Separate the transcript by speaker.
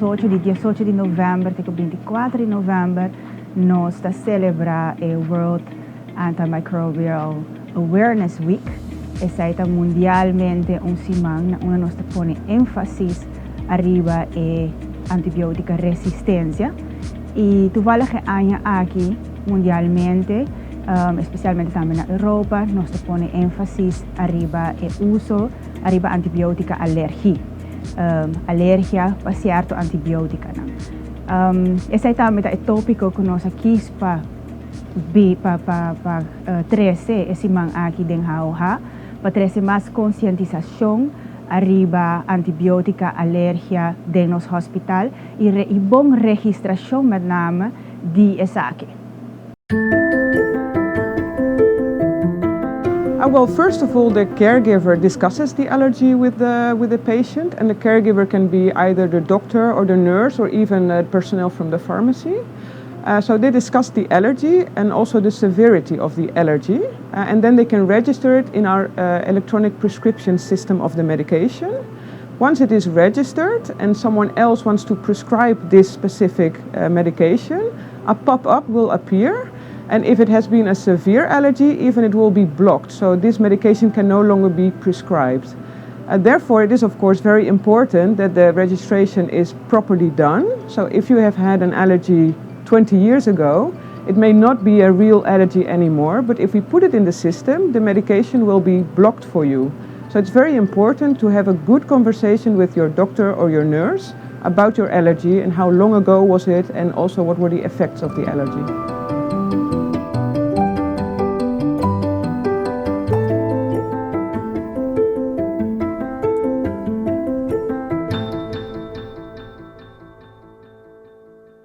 Speaker 1: 18 de novembro até 24 de novembro, nós está celebrar o World Antimicrobial Awareness Week. Essa é mundialmente semana onde nós pone enfasis riba antibiotica resistência. E tu vale que aqui mundialmente, especialmente também na Europa, nós pone enfasis riba uso riba antibiotica alergia. Alergia para certo antibiotica. Esse é também o tópico que nós aqui para 13 esse man aqui den hauha para 13 mais conscientisacion riba antibiotica alergia den nos hospital e bom registração met name de Esaki.
Speaker 2: Well, first of all, the caregiver discusses the allergy with the patient, and the caregiver can be either the doctor or the nurse or even personnel from the pharmacy. So they discuss the allergy and also the severity of the allergy, and then they can register it in our electronic prescription system of the medication. Once it is registered and someone else wants to prescribe this specific medication, a pop-up will appear. And if it has been a severe allergy, even it will be blocked. So this medication can no longer be prescribed. Therefore, it is of course very important that the registration is properly done. So if you have had an allergy 20 years ago, it may not be a real allergy anymore. But if we put it in the system, the medication will be blocked for you. So it's very important to have a good conversation with your doctor or your nurse about your allergy and how long ago was it, and also what were the effects of the allergy.